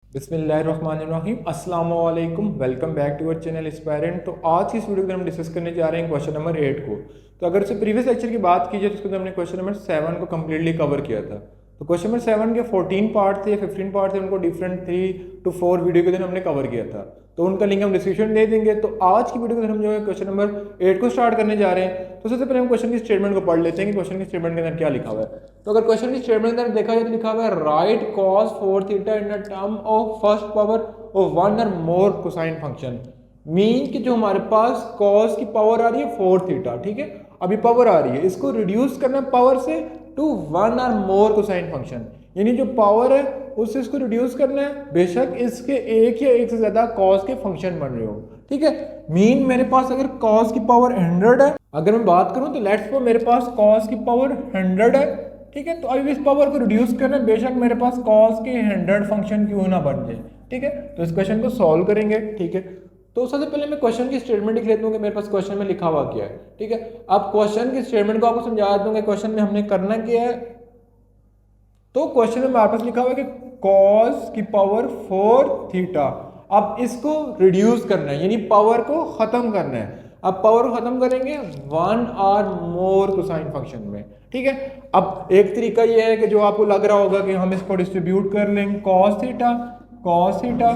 बिस्मिल्लाहिर्रहमानिर्रहीम अस्सलाम वालेकुम। Welcome back to our channel aspirant. तो आज की इस वीडियो में हम डिस्कस करने जा रहे हैं क्वेश्चन नंबर 8 को। तो अगर उससे प्रीवियस लेक्चर की बात की जाए तो उसके अंदर हमने क्वेश्चन नंबर 7 को कम्प्लीटली कवर किया था। तो क्वेश्चन नंबर 7 के 14 पार्ट थे, 15 पार्ट थे, उनको डिफरेंट 3 to 4 वीडियो के दिन हमने कवर किया था। तो उनका लिंक हम डिस्क्रिप्शन दे देंगे। तो आज की वीडियो के अंदर हम जो है क्वेश्चन नंबर 8 को स्टार्ट करने जा रहे हैं। तो सबसे पहले हम क्वेश्चन की स्टेटमेंट को पढ़ लेते हैं कि क्वेश्चन की स्टेटमेंट के अंदर क्या लिखा हुआ है। तो अगर क्वेश्चन की स्टेटमेंट के अंदर देखा जाए तो लिखा हुआ है right cos 4 theta in the term of first power of one और मोर कोसाइन फंक्शन। मीन कि जो हमारे पास cos की पावर आ रही है 4 थीटा, ठीक है, अभी पावर आ रही है, इसको रिड्यूस करना है पावर से टू वन और मोर कोसाइन फंक्शन, यानी जो पावर है उससे इसको रिड्यूस करना है, बेशक इसके एक या एक से ज्यादा cos के फंक्शन बन रहे हो, ठीक है। मीन मेरे पास अगर cos की पावर 100 है, अगर मैं बात करूं तो लेट्स सपोज मेरे पास cos की पावर 100 है, ठीक है। तो अभी इस पावर को रिड्यूस करना है, बेशक मेरे पास cos के 100 फंक्शन क्यों ना बन जाए, ठीक है। तो इस क्वेश्चन को सॉल्व करेंगे, ठीक है। तो सबसे पहले मैं क्वेश्चन की स्टेटमेंट लिख लेता हूँ कि मेरे पास क्वेश्चन में लिखा हुआ क्या है, ठीक है। अब क्वेश्चन की स्टेटमेंट को आपको समझा दूंगा क्वेश्चन में हमने करना क्या है। तो क्वेश्चन में हमारे पास लिखा हुआ है कि cos की पावर 4 थीटा, अब इसको रिड्यूस करना है, यानी पावर को खत्म करना है। अब पावर को खत्म करेंगे वन और मोर कोसाइन फंक्शन में, ठीक है। अब एक तरीका यह है कि जो आपको लग रहा होगा कि हम इसको डिस्ट्रीब्यूट कर लेंगे cos theta cos theta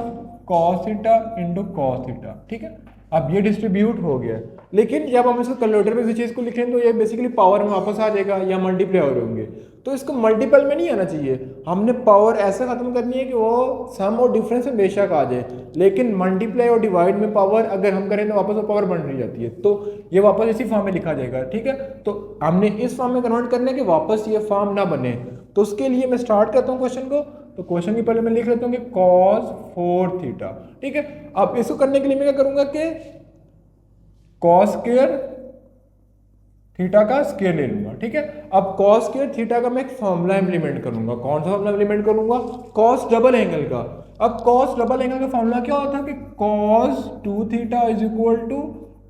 cos theta into cos theta, ठीक है। अब ये डिस्ट्रीब्यूट हो गया, लेकिन जब हम इसको कैलकुलेटर में किसी चीज़ को लिखें तो ये बेसिकली पावर में वापस आ जाएगा या मल्टीप्लाई हो होंगे। तो इसको मल्टीपल में नहीं आना चाहिए, हमने पावर ऐसे खत्म करनी है कि वो सम और डिफरेंस में बेशक आ जाए, लेकिन मल्टीप्लाई और डिवाइड में पावर अगर हम करें तो वापस वो पावर बन रही जाती है, तो ये वापस इसी फॉर्म में लिखा जाएगा, ठीक है। तो हमने इस फॉर्म में कन्वर्ट करने के वापस ये फॉर्म ना बने, तो उसके लिए मैं स्टार्ट करता हूँ क्वेश्चन को। तो क्वेश्चन के पहले मैं लिख लेता हूँ कि cos 4 थीटा, ठीक है। अब इसको करने के लिए मैं क्या करूंगा कि cos स्क्वायर थीटा का स्क्वायर ले लूंगा, ठीक है। अब cos स्क्वायर थीटा का मैं एक फॉर्मूला इंप्लीमेंट करूंगा। कौन सा फॉर्मूला इंप्लीमेंट करूंगा? cos डबल एंगल का। अब cos डबल एंगल का फॉर्मूला क्या होता है कि cos 2 theta is equal to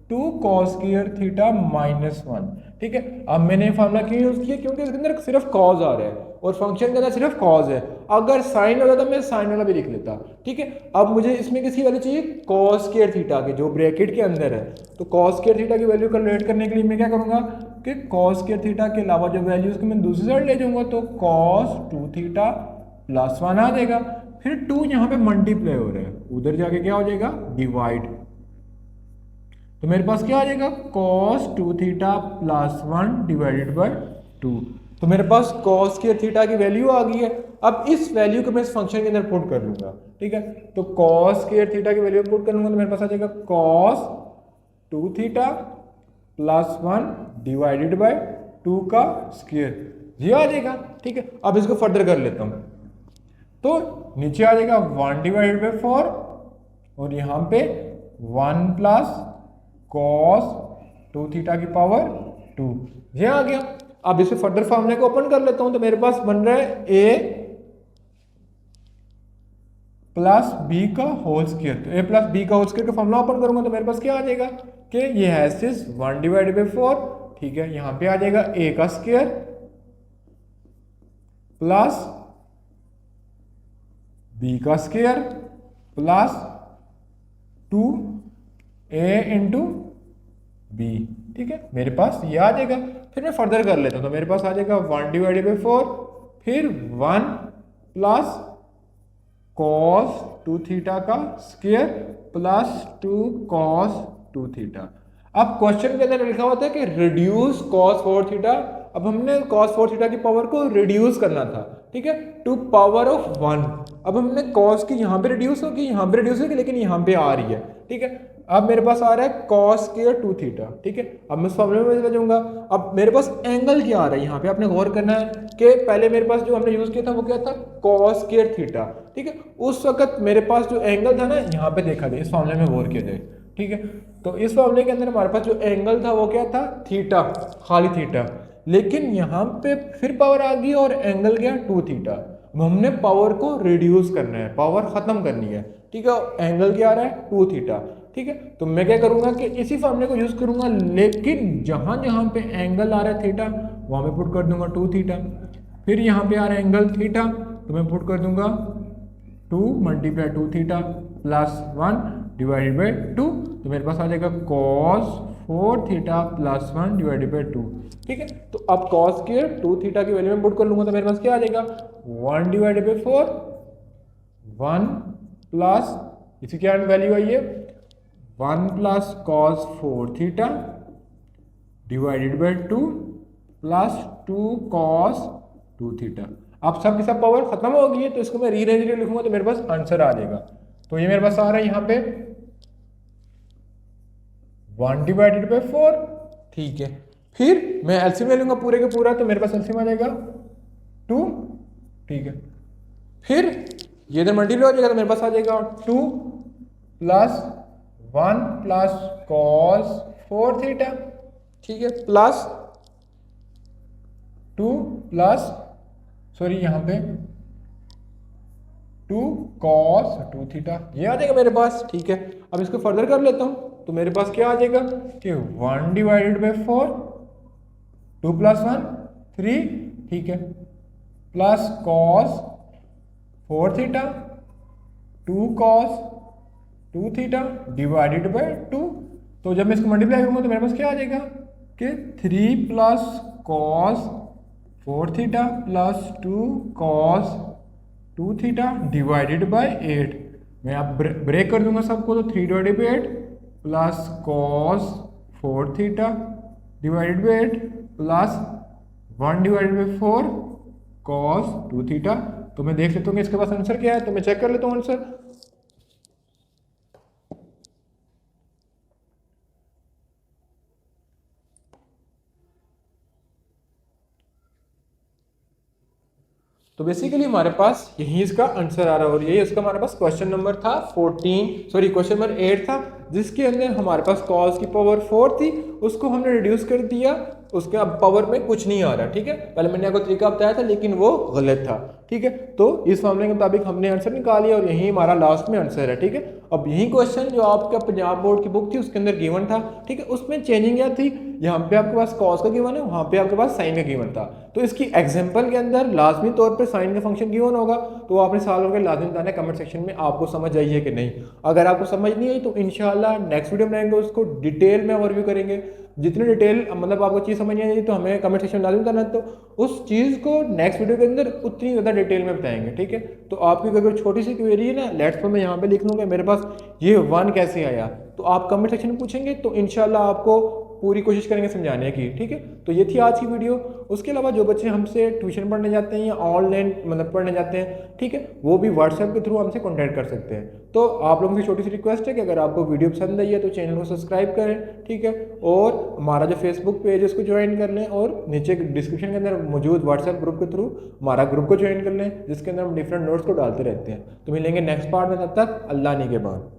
2 cos square theta -1, ठीक है। अब मैंने फॉर्मूला क्यों यूज किया? क्योंकि इसके अंदर सिर्फ cos आ रहा है और फंक्शन के अंदर सिर्फ cos है। अगर साइन वाला था मैं साइन वाला भी लिख लेता, ठीक है। अब मुझे इसमें किसकी वैल्यू चाहिए? cos स्क्वायर थीटा की, जो ब्रैकेट के अंदर है। तो cos स्क्वायर थीटा की वैल्यू कैलकुलेट करने के लिए मैं क्या करूंगा कि cos स्क्वायर थीटा के अलावा जो वैल्यू उसको मैं दूसरी साइड ले जाऊंगा, तो cos 2 थीटा +1 आ जाएगा। फिर 2 यहाँ पे मल्टीप्लाई हो रहा है, उधर जाके क्या हो जाएगा? डिवाइड। तो मेरे पास क्या आ जाएगा? cos 2 theta +1 divided by 2। तो मेरे पास cos स्क्वायर थीटा की वैल्यू आ गई है। अब इस वैल्यू को मैं इस फंक्शन के अंदर पुट कर लूंगा, ठीक है। तो cos स्क्वायर थीटा की वैल्यू पुट कर लूंगा तो मेरे पास आ जाएगा cos 2 थीटा +1 डिवाइडेड बाय 2 का स्क्वायर, ये आ जाएगा, ठीक है। अब इसको फर्दर कर लेता हूं, तो नीचे आ जाएगा 1 डिवाइडेड बाय 4 और यहां पे 1 प्लस cos 2 थीटा की पावर 2, ये आ गया। अब इसे फर्दर फॉर्मूले को ओपन कर लेता हूं, तो मेरे पास बन रहा है a प्लस बी का होल स्क्वायर। तो a प्लस बी का होल स्क्वायर का फॉर्मूला ओपन करूंगा तो मेरे पास क्या आ जाएगा कि ये है 1 डिवाइडेड बाय 4, ठीक है। यहां पे आ जाएगा a का स्क्वायर प्लस b का square plus 2a into B, ठीक है। मेरे पास ये आ जाएगा। फिर मैं फर्दर कर लेता हूं, तो मेरे पास आ जाएगा 1 डिवाइडेड बाय 4, फिर 1 प्लस cos 2 थीटा का स्क्वायर प्लस 2 cos 2 थीटा। अब क्वेश्चन के अंदर लिखा होता है कि रिड्यूस cos 4 थीटा। अब हमने cos 4 थीटा की पावर को रिड्यूस करना था, ठीक है, टू पावर ऑफ 1। अब हमने cos की यहाँ पे रिड्यूस होगी, यहाँ पे रिड्यूस होगी, लेकिन यहाँ पे आ रही है, ठीक है। अब मेरे पास आ रहा है cos स्क्वायर 2 थीटा, ठीक है। अब मैं इस फॉर्मूले में चला जाऊंगा। अब मेरे पास एंगल क्या आ रहा है यहाँ पे, आपने गौर करना है कि पहले मेरे पास जो हमने यूज किया था वो क्या था? cos स्क्वायर थीटा, ठीक है। उस वक्त मेरे पास जो एंगल था ना, यहाँ पे देखा जाए, इस फॉर्मूले में गौर किया जाए, ठीक है। तो इस फॉर्मूले के अंदर हमारे पास जो एंगल था वो क्या था? थीटा, खाली थीटा। लेकिन यहाँ पे फिर पावर आ गई और एंगल गया 2 थीटा। हमने पावर को रिड्यूस करना है, पावर खत्म करनी है, ठीक है। एंगल क्या आ रहा है? 2 थीटा, ठीक है। तो मैं क्या करूंगा कि इसी फॉर्मूले को यूज करूंगा, लेकिन जहां जहां पे एंगल आ रहा है थीटा वहां पे पुट कर दूंगा 2 थीटा। फिर यहाँ पे आ रहा है एंगल थीटा, तो मैं पुट कर दूंगा 2 multiply 2 theta plus 1 divided by 2, तो मेरे पास आ जाएगा cos 4 theta plus 1 divided by 2। ठीक है, तो अब cos के 2 थीटा की वैल्यू में पुट कर लूंगा तो मेरे पास क्या आ जाएगा 1 डिवाइडेड बाई 4, 1 प्लस इसी क्या वैल्यू आई है 1 plus cos 4 theta divided by 2 plus 2 cos 2 theta. अब सब की सब पावर खत्म हो गई है, तो इसको मैं रीअरेंज लिखूंगा तो मेरे पास आंसर आ जाएगा। तो ये मेरे पास आ रहा है यहाँ पे 1 डिवाइडेड बाई 4। ठीक है, फिर मैं एलसीएम ले लूंगा पूरे के पूरा, तो मेरे पास एलसीएम आ जाएगा 2। ठीक है, फिर ये इधर मल्टीप्लाई हो जाएगा तो मेरे पास आ जाएगा 2 प्लस 1 प्लस cos 4 थीटा। ठीक है, प्लस 2 प्लस सॉरी यहाँ पे 2 cos 2 थीटा, ये आ जाएगा मेरे पास। ठीक है, अब इसको फर्दर कर लेता हूँ तो मेरे पास क्या आ जाएगा कि 1 डिवाइडेड बाई 4, 2 प्लस 1 3। ठीक है, plus cos 4 theta 2 cos 2 theta divided by 2। तो जब मैं इसको मल्टीप्लाई करूँगा तो मेरे पास क्या आ जाएगा कि 3 plus cos 4 theta plus 2 cos 2 theta divided by 8। मैं अब ब्रेक कर दूंगा सबको, तो 3 divided by 8 plus cos 4 theta divided by 8 plus 1 divided by 4 cos 2 theta. तो मैं देख लेता हूँ कि इसके पास आंसर क्या है, तो मैं चेक कर लेता हूँ आंसर। तो बेसिकली हमारे पास यही इसका आंसर आ रहा है और यही इसका हमारे पास क्वेश्चन नंबर था 14, सॉरी क्वेश्चन नंबर 8 था, जिसके अंदर हमारे पास cos की पावर 4 थी, उसको हमने रिड्यूस कर दिया, उसके अब पावर में कुछ नहीं आ रहा। ठीक है, पहले मैंने आपको तरीका बताया था लेकिन वो गलत था। ठीक है, तो इस मामले के मुताबिक हमने आंसर निकाल लिया और यही हमारा लास्ट में आंसर है। ठीक है, अब यही क्वेश्चन जो आपका पंजाब बोर्ड की बुक थी उसके अंदर गिवन था। ठीक है, उसमें चेंजिंग क्या थी, यहाँ पे आपके पास cos का गिवन है, वहाँ पे आपके पास साइन का गिवन था। तो इसकी एग्जाम्पल के अंदर लाजमी तौर पर साइन का फंक्शन गिवन होगा, तो आपने सवालों के लाजमी बताना है कमेंट सेक्शन में आपको समझ आई है कि नहीं। अगर आपको समझ नहीं आई तो इंशाल्लाह नेक्स्ट वीडियो बनाएंगे, उसको डिटेल में ओवरव्यू करेंगे। जितनी डिटेल मतलब आपको चीज़ समझ नहीं आई तो हमें कमेंट सेक्शन में लाजमी बताना है, तो उस चीज़ को नेक्स्ट वीडियो के अंदर उतनी ज़्यादा डिटेल में बताएंगे। ठीक है, तो आपकी अगर छोटी सी क्वेरी है ना, लेट्स सपोज मैं यहाँ पे लिख लूँगा मेरे पास ये 1 कैसे आया, तो आप कमेंट सेक्शन में पूछेंगे तो इंशाल्लाह आपको पूरी कोशिश करेंगे समझाने की। ठीक है, तो ये थी आज की वीडियो। उसके अलावा जो बच्चे हमसे ट्यूशन पढ़ने जाते हैं या ऑनलाइन मतलब पढ़ने जाते हैं, ठीक है, वो भी व्हाट्सएप के थ्रू हमसे कॉन्टैक्ट कर सकते हैं। तो आप लोगों की छोटी सी रिक्वेस्ट है कि अगर आपको वीडियो पसंद आई है तो चैनल को सब्सक्राइब करें। ठीक है, और हमारा जो फेसबुक पेज है उसको ज्वाइन कर लें और नीचे डिस्क्रिप्शन के अंदर मौजूद व्हाट्सएप ग्रुप के थ्रू हमारा ग्रुप को ज्वाइन कर लें, जिसके अंदर हम डिफरेंट नोट्स को डालते रहते हैं। तो मिलेंगे नेक्स्ट पार्ट में, तब तक अल्लाह ने के बाद।